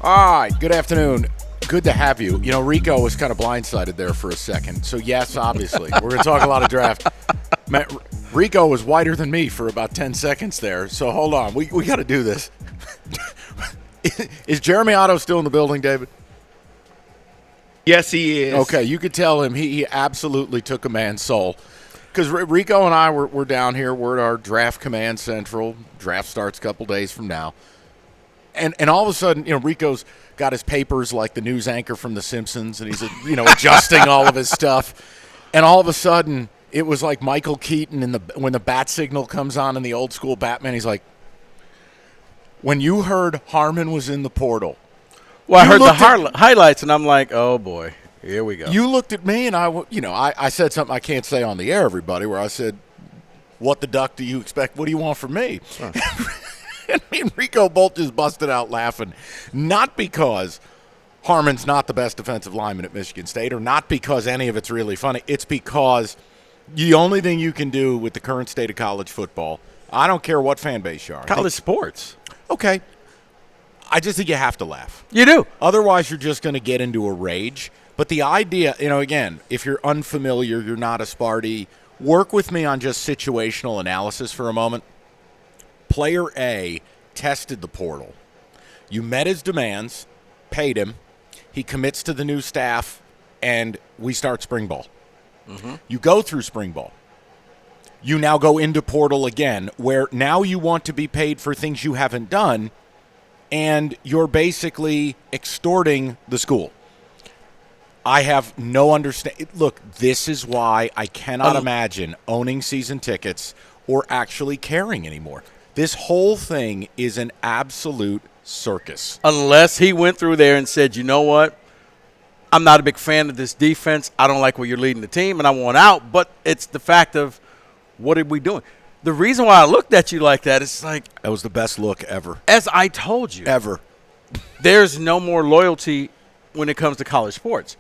All right, good afternoon. Good to have you. You know, Rico was kind of blindsided there for a second. So, yes, obviously, we're going to talk a lot of draft. Man, Rico was whiter than me for about 10 seconds there. So, hold on. We got to do this. Is Jeremy Otto still in the building, David? Yes, he is. Okay, you could tell him he absolutely took a man's soul. Because Rico and I were down here. We're at our draft command central. Draft starts a couple days from now. And all of a sudden, you know, Rico's got his papers like the news anchor from The Simpsons, and he's, adjusting all of his stuff. And all of a sudden, it was like Michael Keaton when the bat signal comes on in the old school Batman. He's like, when you heard Harmon was in the portal. Well, I heard the highlights, and I'm like, oh, boy, here we go. You looked at me, and I said something I can't say on the air, everybody, where I said, what the duck do you expect? What do you want from me? Huh. I mean, Rico Bolt just busted out laughing, not because Harmon's not the best defensive lineman at Michigan State or not because any of it's really funny. It's because the only thing you can do with the current state of college football, I don't care what fan base you are. College sports. Okay. I just think you have to laugh. You do. Otherwise, you're just going to get into a rage. But the idea, again, if you're unfamiliar, you're not a Sparty, work with me on just situational analysis for a moment. Player A tested the portal. You met his demands, paid him, he commits to the new staff, and we start spring ball. Mm-hmm. You go through spring ball. You now go into portal again, where now you want to be paid for things you haven't done, and you're basically extorting the school. I have no understanding. Look, this is why I cannot imagine owning season tickets or actually caring anymore. This whole thing is an absolute circus. Unless he went through there and said, you know what, I'm not a big fan of this defense. I don't like where you're leading the team, and I want out. But it's the fact of what are we doing? The reason why I looked at you like that is like – that was the best look ever. As I told you. Ever. There's no more loyalty when it comes to college sports.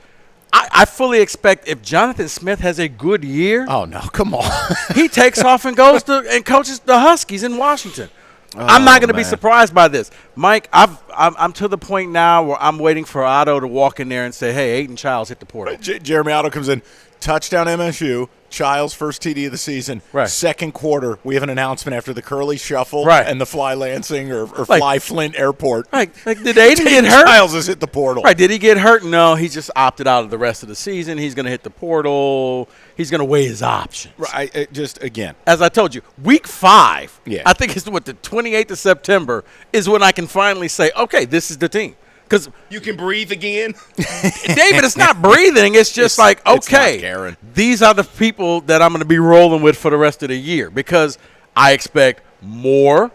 I fully expect if Jonathan Smith has a good year. Oh, no, come on. He takes off and goes and coaches the Huskies in Washington. I'm not going to be surprised by this. Mike, I'm to the point now where I'm waiting for Otto to walk in there and say, hey, Aiden Childs hit the portal. Jeremy Otto comes in, touchdown MSU, Childs first TD of the season. Right. Second quarter, we have an announcement after the Curly Shuffle and the Fly Lansing or Fly Flint Airport. Right. Like, did Aiden get hurt? Childs has hit the portal. Right. Did he get hurt? No, he just opted out of the rest of the season. He's going to hit the portal. He's going to weigh his options. Right. Again. As I told you, week 5, I think it's the 28th of September is when I can finally say, okay, this is the team. Because you can breathe again. David, it's not breathing. It's just okay, these are the people that I'm going to be rolling with for the rest of the year because I expect more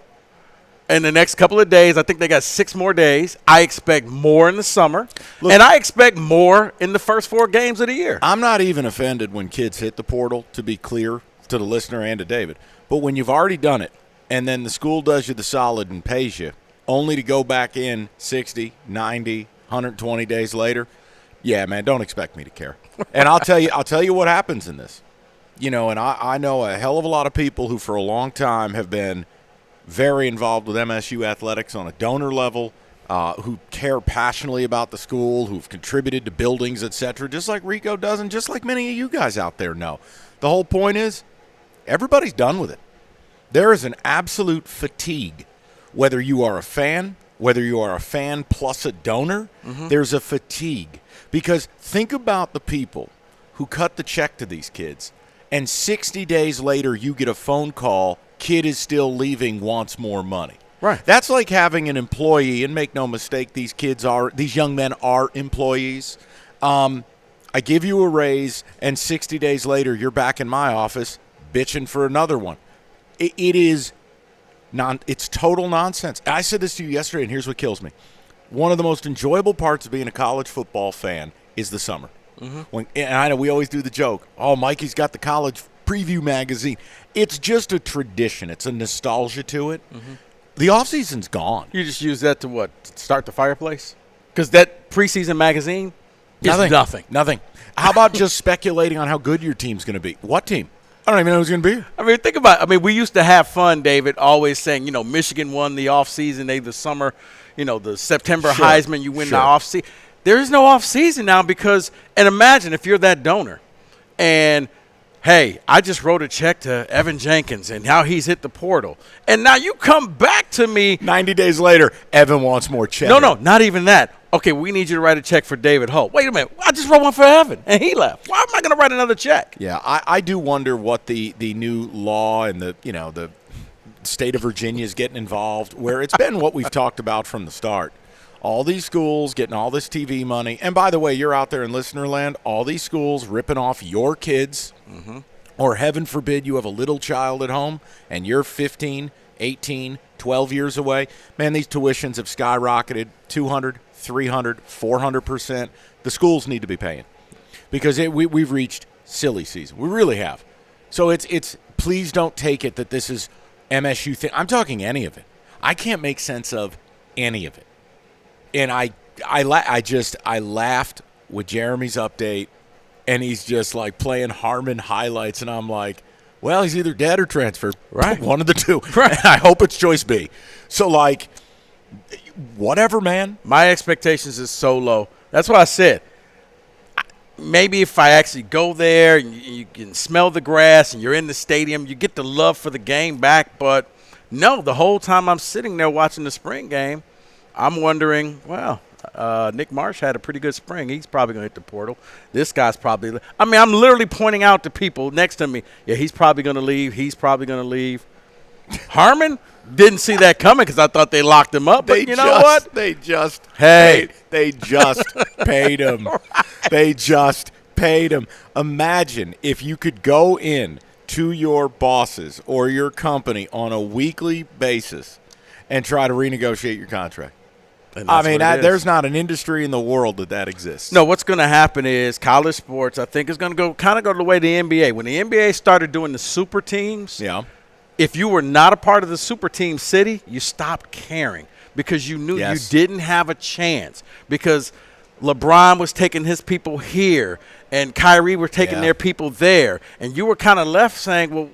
in the next couple of days. I think they got 6 more days. I expect more in the summer. Look, and I expect more in the first 4 games of the year. I'm not even offended when kids hit the portal, to be clear to the listener and to David. But when you've already done it and then the school does you the solid and pays you, only to go back in 60, 90, 120 days later, yeah, man, don't expect me to care. And I'll tell you what happens in this. And I know a hell of a lot of people who for a long time have been very involved with MSU athletics on a donor level, who care passionately about the school, who've contributed to buildings, etc., just like Rico does and just like many of you guys out there know. The whole point is everybody's done with it. There is an absolute fatigue. Whether you are a fan, whether you are a fan plus a donor, there's a fatigue. Because think about the people who cut the check to these kids, and 60 days later you get a phone call, kid is still leaving, wants more money. Right. That's like having an employee, and make no mistake, these young men are employees. I give you a raise, and 60 days later you're back in my office bitching for another one. It is it's total nonsense. I said this to you yesterday, and here's what kills me. One of the most enjoyable parts of being a college football fan is the summer. Mm-hmm. And I know we always do the joke, Mikey's got the college preview magazine. It's just a tradition. It's a nostalgia to it. Mm-hmm. The offseason's gone. You just use that to start the fireplace? Because that preseason magazine is nothing. Nothing. How about just speculating on how good your team's going to be? What team? I don't even know who's going to be here. I mean, think about it. I mean, we used to have fun, David, always saying, Michigan won the offseason, the summer, the September Heisman, you win the offseason. There is no offseason now because – and imagine if you're that donor and, hey, I just wrote a check to Evan Jenkins and how he's hit the portal. And now you come back to me – 90 days later, Evan wants more check. No, not even that. Okay, we need you to write a check for David Holt. Wait a minute. I just wrote one for Evan, and he left. Why am I going to write another check? Yeah, I do wonder what the new law and the state of Virginia is getting involved, where it's been what we've talked about from the start. All these schools getting all this TV money. And by the way, you're out there in listener land, all these schools ripping off your kids, or heaven forbid you have a little child at home and you're 15, 18, 12 years away. Man, these tuitions have skyrocketed 200, 300, 400%. The schools need to be paying because we've reached silly season. We really have. So it's please don't take it that this is MSU thing. I'm talking any of it. I can't make sense of any of it. And I laughed with Jeremy's update, and he's just like playing Harmon highlights, and I'm like, well, he's either dead or transferred. Right. One of the two. Right. I hope it's choice B. So, like, whatever, man. My expectations is so low. That's what I said. Maybe if I actually go there and you can smell the grass and you're in the stadium, you get the love for the game back. But, no, the whole time I'm sitting there watching the spring game, I'm wondering, well, Nick Marsh had a pretty good spring. He's probably going to hit the portal. This guy's probably – I mean, I'm literally pointing out to people next to me, yeah, he's probably going to leave. He's probably going to leave. Harmon didn't see that coming because I thought they locked him up. But you know what? They just – hey. They just paid him. Right. They just paid him. Imagine if you could go in to your bosses or your company on a weekly basis and try to renegotiate your contract. I mean, there's not an industry in the world that exists. No, what's going to happen is college sports, I think, is going to go the way of the NBA. When the NBA started doing the super teams, if you were not a part of the super team city, you stopped caring because you knew you didn't have a chance because LeBron was taking his people here and Kyrie were taking their people there. And you were kind of left saying, well,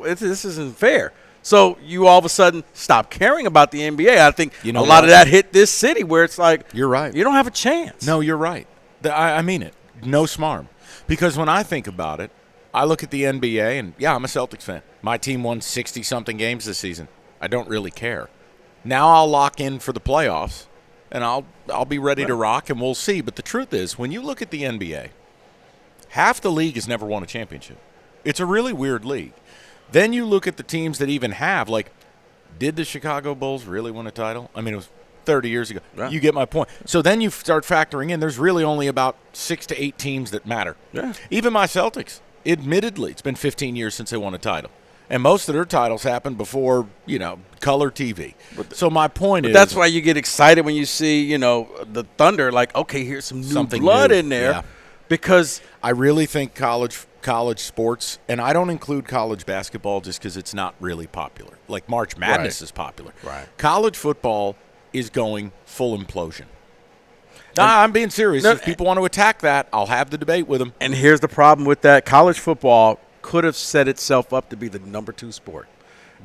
this isn't fair. So you all of a sudden stop caring about the NBA. I think a lot of that hit this city where it's like, you're right. You don't have a chance. No, you're right. I mean it. No smarm. Because when I think about it, I look at the NBA and, I'm a Celtics fan. My team won 60-something games this season. I don't really care. Now I'll lock in for the playoffs, and I'll be ready to rock, and we'll see. But the truth is, when you look at the NBA, half the league has never won a championship. It's a really weird league. Then you look at the teams that even have, like, did the Chicago Bulls really win a title? I mean, it was 30 years ago. Yeah. You get my point. So then you start factoring in there's really only about 6 to 8 teams that matter. Yeah. Even my Celtics, admittedly, it's been 15 years since they won a title. And most of their titles happened before, color TV. So my point is. That's why you get excited when you see, the Thunder, like, okay, here's some new blood in there. Yeah. Because I really think college sports, and I don't include college basketball just because it's not really popular. Like March Madness is popular. Right. College football is going full implosion. I'm being serious. If people want to attack that, I'll have the debate with them. And here's the problem with that. College football could have set itself up to be the number 2 sport.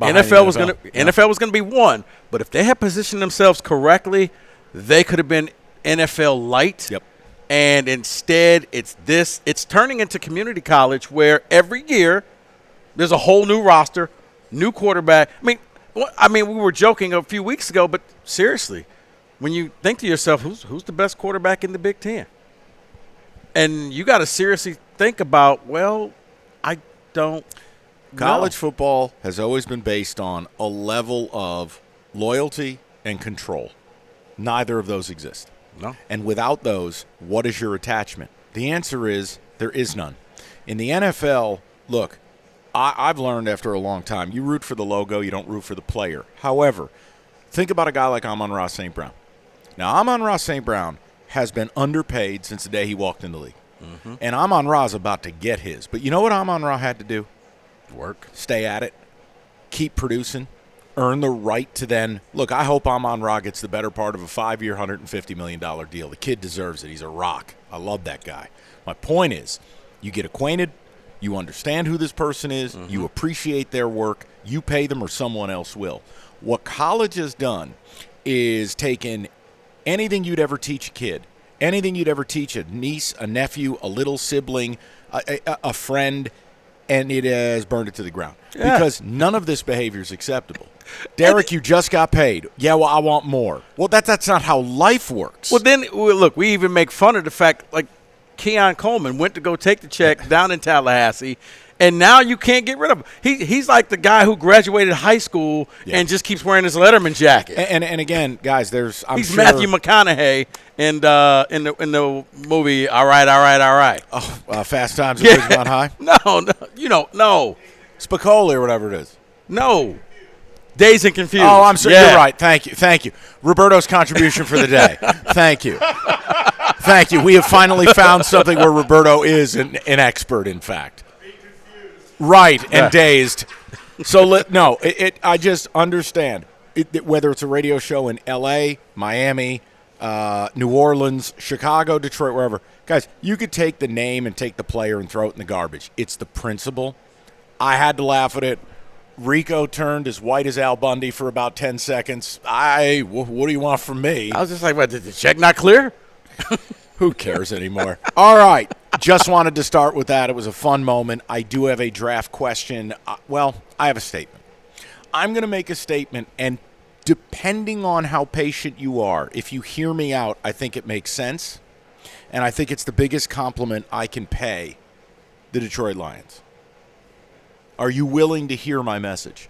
NFL was going to be 1, but if they had positioned themselves correctly, they could have been NFL light. Yep. And instead, it's turning into community college where every year there's a whole new roster, new quarterback. I mean, we were joking a few weeks ago, but seriously, when you think to yourself, who's the best quarterback in the Big Ten? And you got to seriously think about, well, I don't know. College football has always been based on a level of loyalty and control. Neither of those exist. No. And without those, what is your attachment? The answer is there is none. In the NFL, look, I've learned after a long time, you root for the logo, you don't root for the player. However, think about a guy like Amon-Ra St. Brown. Now, Amon-Ra St. Brown has been underpaid since the day he walked in the league. Mm-hmm. And Amon-Ra is about to get his. But you know what Amon-Ra had to do? Work. Stay at it. Keep producing. Earn the right to then – look, I hope Amon-Ra gets the better part of a 5-year, $150 million deal. The kid deserves it. He's a rock. I love that guy. My point is, you get acquainted, You understand who this person is. You appreciate their work. You pay them or someone else will. What college has done is taken anything you'd ever teach a kid, anything you'd ever teach a niece, a nephew, a little sibling, a friend, and it has burned it to the ground. Yeah. Because none of this behavior is acceptable. Derek, you just got paid. Yeah, well, I want more. Well, that's not how life works. Well, then, look, we even make fun of the fact, like, Keon Coleman went to go take the check down in Tallahassee, and now you can't get rid of him. He's like the guy who graduated high school and just keeps wearing his Letterman jacket. And again, guys, he's Matthew McConaughey in the movie All Right. Oh, Fast Times at Ridgemont High? No. Spicoli or whatever it is. No. Dazed and Confused. Oh, I'm sorry. You're right. Thank you. Roberto's contribution for the day. Thank you. Thank you. We have finally found something where Roberto is an expert, in fact. Right, and dazed. So, I just understand. Whether it's a radio show in L.A., Miami, New Orleans, Chicago, Detroit, wherever. Guys, you could take the name and take the player and throw it in the garbage. It's the principle. I had to laugh at it. Rico turned as white as Al Bundy for about 10 seconds. What do you want from me? I was just like, what, did the check not clear? Who cares anymore? All right. Just wanted to start with that. It was a fun moment. I do have a draft question. I have a statement. I'm going to make a statement, and depending on how patient you are, if you hear me out, I think it makes sense, and I think it's the biggest compliment I can pay the Detroit Lions. Are you willing to hear my message?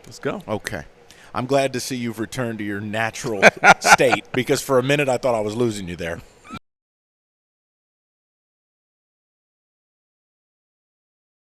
Let's go. Okay. I'm glad to see you've returned to your natural state, because for a minute I thought I was losing you there.